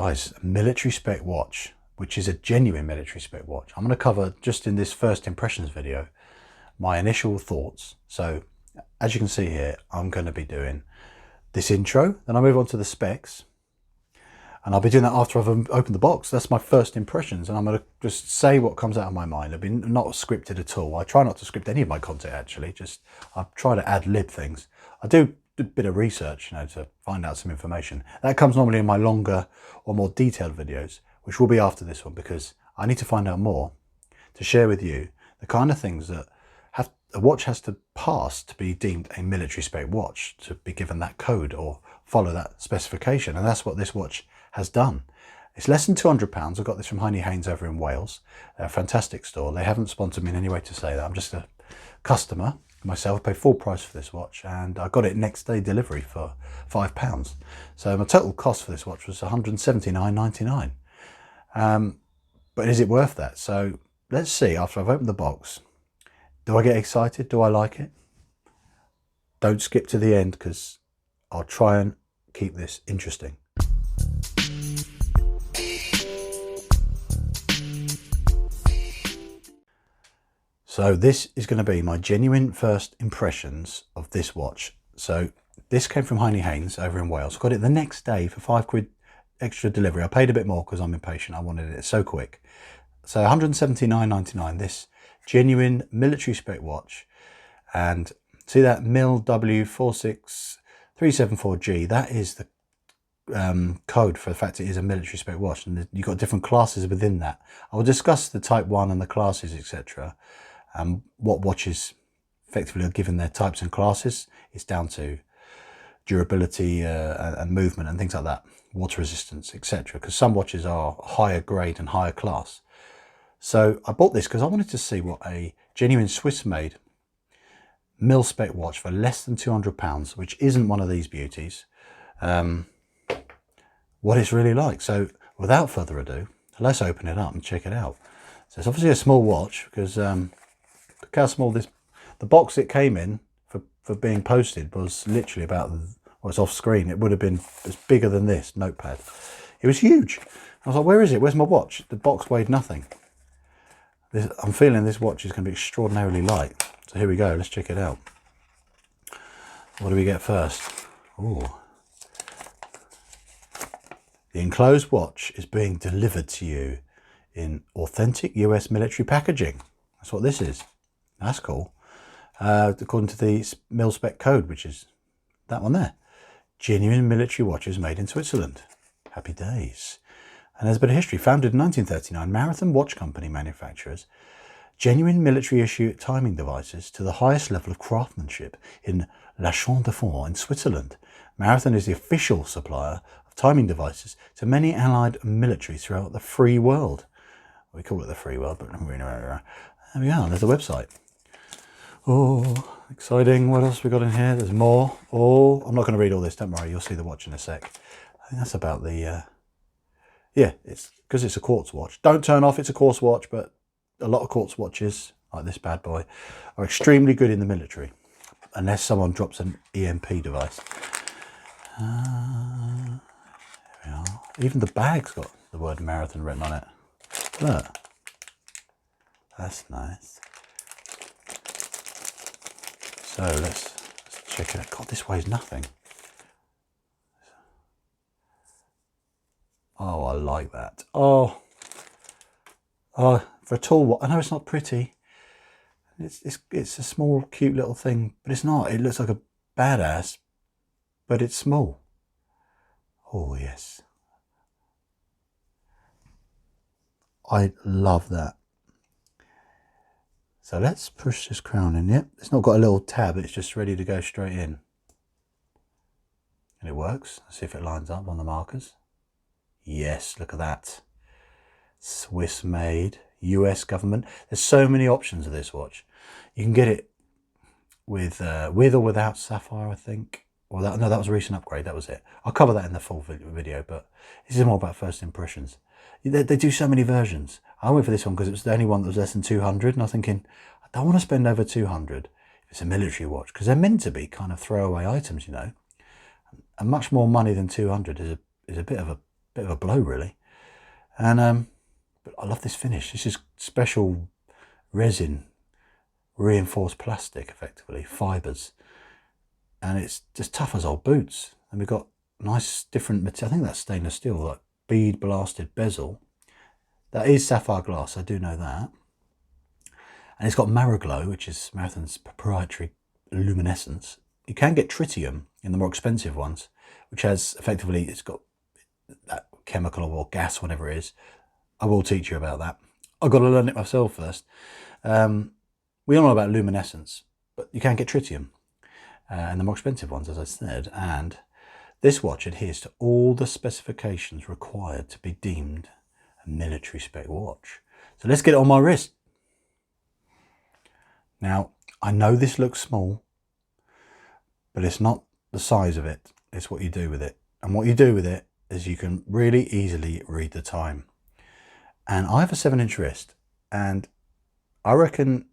Guys, a military spec watch, which is a genuine military spec watch. I'm going to cover, just in this first impressions video, my initial thoughts. So as you can see here, I'm going to be doing this intro, then I'll move on to the specs, and I'll be doing that after I've opened the box. That's my first impressions, and I'm going to just say what comes out of my mind. I've been not scripted at all. I try not to script any of my content, actually. Just I try to ad lib things. I do a bit of research, you know, to find out some information. That comes normally in my longer or more detailed videos, which will be after this one, because I need to find out more to share with you the kind of things that a watch has to pass to be deemed a military spec watch, to be given that code or follow that specification. And that's what this watch has done. It's less than £200. I got this from Heine Haynes over in Wales. They're a fantastic store. They haven't sponsored me in any way to say that. I'm just a customer myself. I paid full price for this watch, and I got it next day delivery for £5. So my total cost for this watch was £179.99. But is it worth that? So let's see, after I've opened the box, do I get excited? Do I like it? Don't skip to the end, because I'll try and keep this interesting. So this is going to be my genuine first impressions of this watch. So this came from Heine Haynes over in Wales. I got it the next day for £5 extra delivery. I paid a bit more because I'm impatient. I wanted it so quick. So £179.99, this genuine military spec watch. And see that MIL W46374G, that is the code for the fact it is a military spec watch, and you've got different classes within that. I will discuss the type 1 and the classes, etc. What watches effectively are given their types and classes. It's down to durability and movement and things like that, water resistance, etc. Because some watches are higher grade and higher class. So I bought this because I wanted to see what a genuine Swiss-made mil spec watch for less than £200, which isn't one of these beauties, what it's really like. So without further ado, let's open it up and check it out. So it's obviously a small watch, because look how small the box it came in for being posted was literally about, well, it's off screen, it would have been as bigger than this notepad. It was huge. I was like, where is it? Where's my watch? The box weighed nothing. I'm feeling this watch is going to be extraordinarily light. So here we go, let's check it out. What do we get first? Oh, the enclosed watch is being delivered to you in authentic US military packaging. That's what this is. That's cool. According to the mil spec code, which is that one there. Genuine military watches made in Switzerland. Happy days. And there's a bit of history. Founded in 1939, Marathon Watch Company manufactures genuine military issue timing devices to the highest level of craftsmanship in La Chaux-de-Fonds in Switzerland. Marathon is the official supplier of timing devices to many allied militaries throughout the free world. We call it the free world, but there we are. There's the website. Oh, exciting. What else we got in here? There's more. Oh, I'm not going to read all this. Don't worry. You'll see the watch in a sec. I think that's about the... yeah, it's because it's a quartz watch. Don't turn off, it's a quartz watch, but a lot of quartz watches, like this bad boy, are extremely good in the military, unless someone drops an EMP device. There we are. Even the bag's got the word Marathon written on it. Look. That's nice. So let's check it out. God, this weighs nothing. Oh, I like that. Oh, for a tall watch. I know it's not pretty. It's a small, cute little thing, but it's not. It looks like a badass, but it's small. Oh, yes. I love that. So let's push this crown in. Yep, it's not got a little tab. It's just ready to go straight in. And it works. Let's see if it lines up on the markers. Yes, look at that. Swiss made, US government. There's so many options of this watch. You can get it with or without Sapphire, I think. Or that, no, that was a recent upgrade. That was it. I'll cover that in the full video, but this is more about first impressions. They do so many versions. I went for this one because it was the only one that was less than 200, and I was thinking, I don't want to spend over 200 if it's a military watch, because they're meant to be kind of throwaway items, you know. And much more money than 200 is a bit of a bit of a blow really. And but I love this finish. This is special resin, reinforced plastic, effectively fibers, and it's just tough as old boots. And we've got nice different material. I think that's stainless steel, like bead blasted bezel. That is sapphire glass, I do know that. And it's got Mariglow, which is Marathon's proprietary luminescence. You can get tritium in the more expensive ones, which has effectively, it's got that chemical or gas, whatever it is. I will teach you about that. I've got to learn it myself first. We all know about luminescence, but you can get tritium and the more expensive ones, as I said. And this watch adheres to all the specifications required to be deemed a military spec watch. So let's get it on my wrist. Now, I know this looks small, but it's not the size of it, it's what you do with it. And what you do with it is you can really easily read the time. And I have a 7-inch wrist, and I reckon,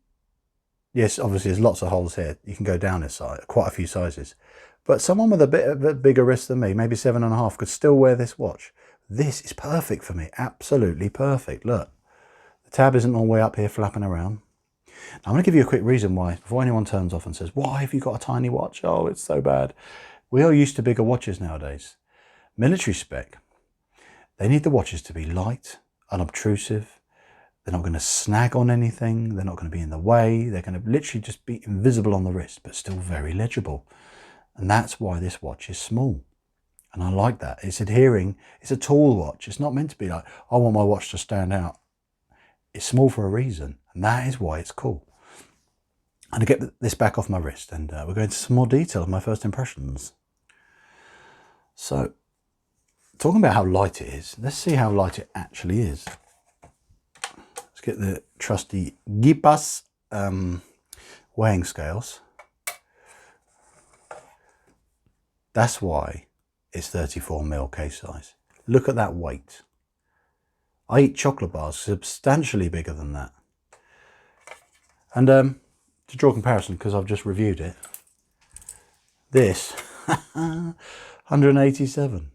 yes, obviously there's lots of holes here. You can go down this size, quite a few sizes. But someone with a bit of a bigger wrist than me, maybe 7.5, could still wear this watch. This is perfect for me, absolutely perfect. Look, the tab isn't all the way up here flapping around. Now, I'm going to give you a quick reason why, before anyone turns off and says, why have you got a tiny watch? Oh, it's so bad. We are used to bigger watches nowadays. Military spec, they need the watches to be light, unobtrusive. They're not going to snag on anything. They're not going to be in the way. They're going to literally just be invisible on the wrist, but still very legible. And that's why this watch is small. And I like that. It's adhering. It's a tall watch. It's not meant to be like, I want my watch to stand out. It's small for a reason. And that is why it's cool. I'm going to get this back off my wrist, and we're going into some more detail of my first impressions. So, talking about how light it is, let's see how light it actually is. Let's get the trusty GPQ weighing scales. That's why it's 34mm case size. Look at that weight. I eat chocolate bars substantially bigger than that. And to draw a comparison, because I've just reviewed it, this 187.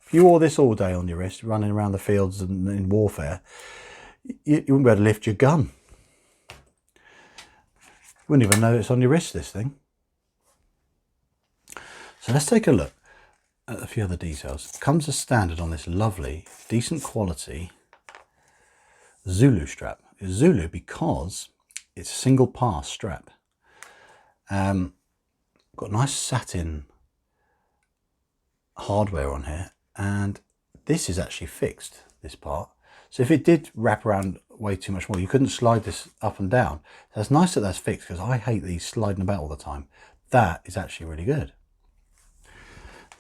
If you wore this all day on your wrist, running around the fields and in warfare, you wouldn't be able to lift your gun. You wouldn't even know it's on your wrist, this thing. So let's take a look at a few other details. It comes as standard on this lovely, decent quality Zulu strap. It's Zulu because it's a single pass strap. Got nice satin hardware on here, and this is actually fixed, this part. So if it did wrap around way too much more, you couldn't slide this up and down. So it's nice that that's fixed, because I hate these sliding about all the time. That is actually really good.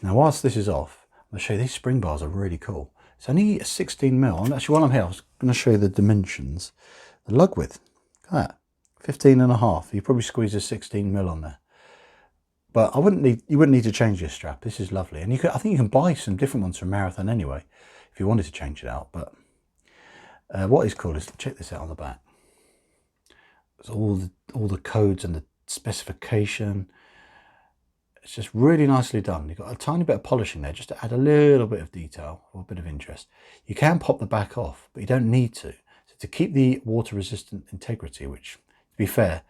Now, whilst this is off, I'm going to show you these spring bars are really cool. It's only 16mm. Actually, while I'm here, I was going to show you the dimensions. The lug width, look at that, 15.5. You probably squeeze a 16mm on there. But you wouldn't need to change this strap. This is lovely. And I think you can buy some different ones from Marathon anyway, if you wanted to change it out. But what is cool is, check this out on the back. It's all the codes and the specification. It's just really nicely done. You've got a tiny bit of polishing there just to add a little bit of detail or a bit of interest. You can pop the back off, but you don't need to. So to keep the water resistant integrity, which, to be fair,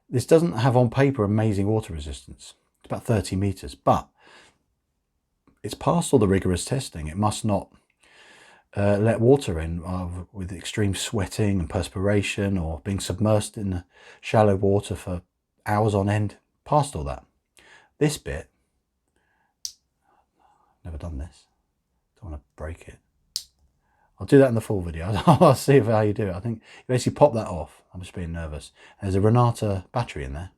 this doesn't have on paper amazing water resistance. It's about 30 meters, but it's passed all the rigorous testing. It must not let water in with extreme sweating and perspiration, or being submersed in the shallow water for hours on end. Passed all that. This bit, never done this, don't want to break it. I'll do that in the full video. I'll see how you do it. I think you basically pop that off. I'm just being nervous. There's a Renata battery in there.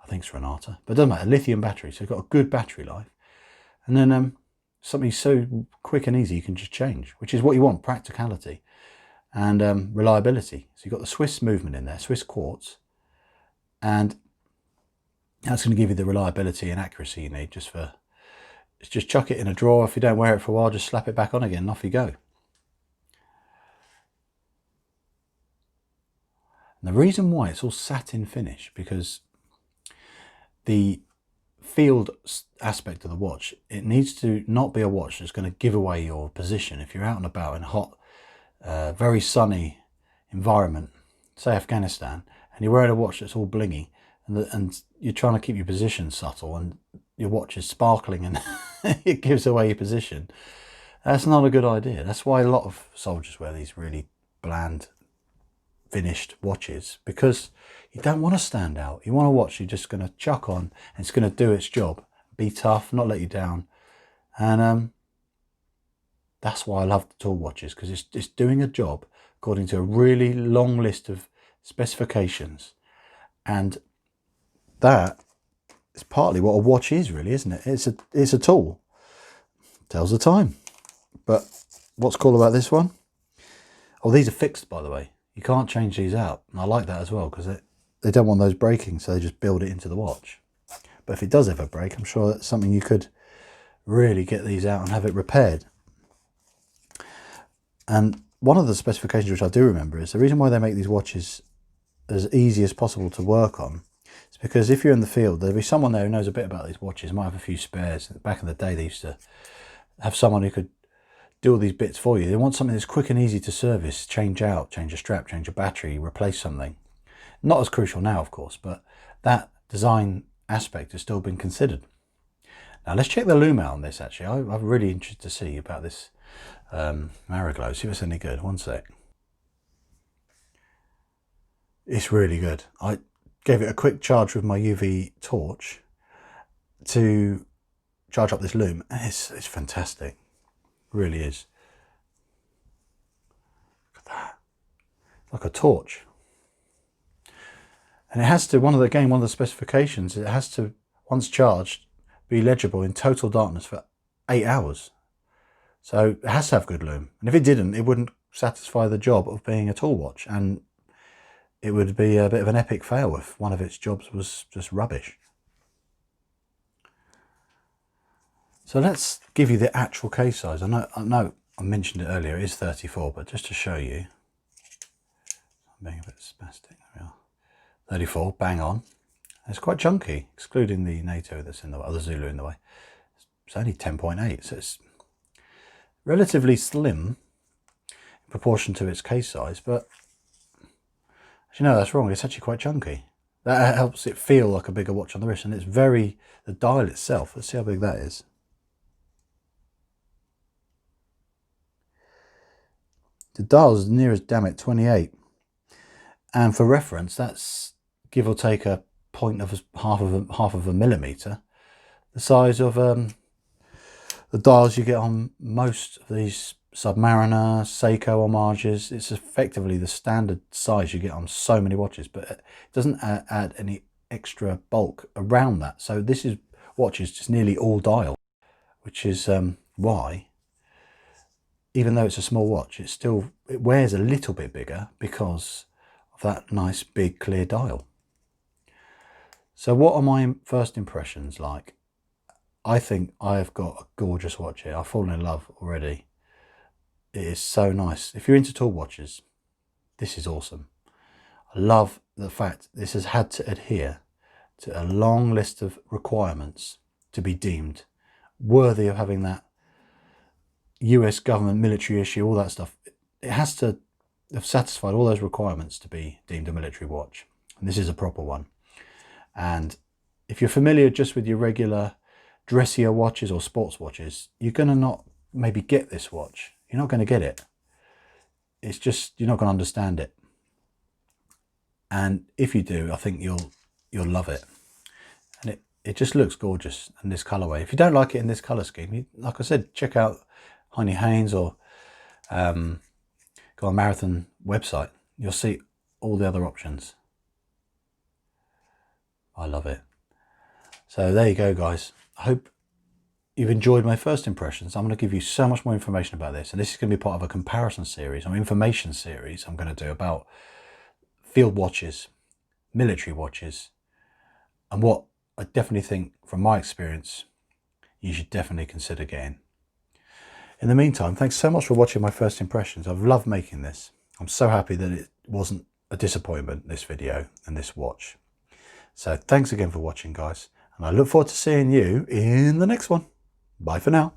I think it's Renata, but it doesn't matter, lithium battery. So it's got a good battery life. And then something so quick and easy you can just change, which is what you want, practicality and reliability. So you've got the Swiss movement in there, Swiss quartz, and that's going to give you the reliability and accuracy you need. Just chuck it in a drawer. If you don't wear it for a while, just slap it back on again and off you go. And the reason why it's all satin finish, because the field aspect of the watch, it needs to not be a watch that's going to give away your position. If you're out and about in a hot, very sunny environment, say Afghanistan, and you're wearing a watch that's all blingy, and you're trying to keep your position subtle, and your watch is sparkling and it gives away your position, that's not a good idea. That's why a lot of soldiers wear these really bland finished watches, because you don't want to stand out. You want a watch you're just going to chuck on and it's going to do its job, be tough, not let you down. And that's why I love the tall watches, because it's doing a job according to a really long list of specifications. And that is partly what a watch is, really, isn't it? It's a tool. Tells the time. But what's cool about this one? Oh, these are fixed, by the way. You can't change these out. And I like that as well, because they don't want those breaking, so they just build it into the watch. But if it does ever break, I'm sure that's something you could really get these out and have it repaired. And one of the specifications which I do remember is the reason why they make these watches as easy as possible to work on is because if you're in the field, there'll be someone there who knows a bit about these watches, might have a few spares. Back in the day, they used to have someone who could do all these bits for you. They want something that's quick and easy to service, change out, change a strap, change a battery, replace something. Not as crucial now, of course, but that design aspect has still been considered. Now let's check the lumen on this. Actually, I'm really interested to see about this Mariglow. See if it's any good. One sec. It's really good. I gave it a quick charge with my UV torch to charge up this lume. It's fantastic. It really is. Look at that. Like a torch. And it has to, one of the specifications, it has to, once charged, be legible in total darkness for 8 hours. So it has to have good lume. And if it didn't, it wouldn't satisfy the job of being a tall watch. And it would be a bit of an epic fail if one of its jobs was just rubbish. So let's give you the actual case size. I know I mentioned it earlier, it is 34, but just to show you, I'm being a bit spastic. There we are. 34, bang on. It's quite chunky, excluding the NATO that's in the way, or the Zulu in the way. It's only 10.8, so it's relatively slim in proportion to its case size, but actually no, that's wrong, it's actually quite chunky. That helps it feel like a bigger watch on the wrist, and it's the dial itself, let's see how big that is. The dial's near as damn it 28, and for reference, that's give or take a point of half of a millimeter, the size of the dials you get on most of these Submariner, Seiko homages. It's effectively the standard size you get on so many watches, but it doesn't add any extra bulk around that. So this watch is just nearly all dial, which is why, even though it's a small watch, it wears a little bit bigger because of that nice big clear dial. So what are my first impressions like? I think I've got a gorgeous watch here. I've fallen in love already. It is so nice. If you're into tall watches, this is awesome. I love the fact this has had to adhere to a long list of requirements to be deemed worthy of having that US government military issue, all that stuff. It has to have satisfied all those requirements to be deemed a military watch. And this is a proper one. And if you're familiar just with your regular dressier watches or sports watches, you're going to not maybe get this watch. You're not going to get it. It's just, you're not going to understand it. And if you do, I think you'll love it. And it just looks gorgeous in this colorway. If you don't like it in this color scheme, like I said, check out Heine Haynes or go on Marathon website. You'll see all the other options. I love it. So there you go, guys. I hope you've enjoyed my first impressions. I'm going to give you so much more information about this, and this is going to be part of a comparison series or information series I'm going to do about field watches, military watches, and what I definitely think, from my experience, you should definitely consider getting. In the meantime, thanks so much for watching my first impressions. I've loved making this. I'm so happy that it wasn't a disappointment, this video and this watch. So thanks again for watching, guys, and And I look forward to seeing you in the next one. Bye for now.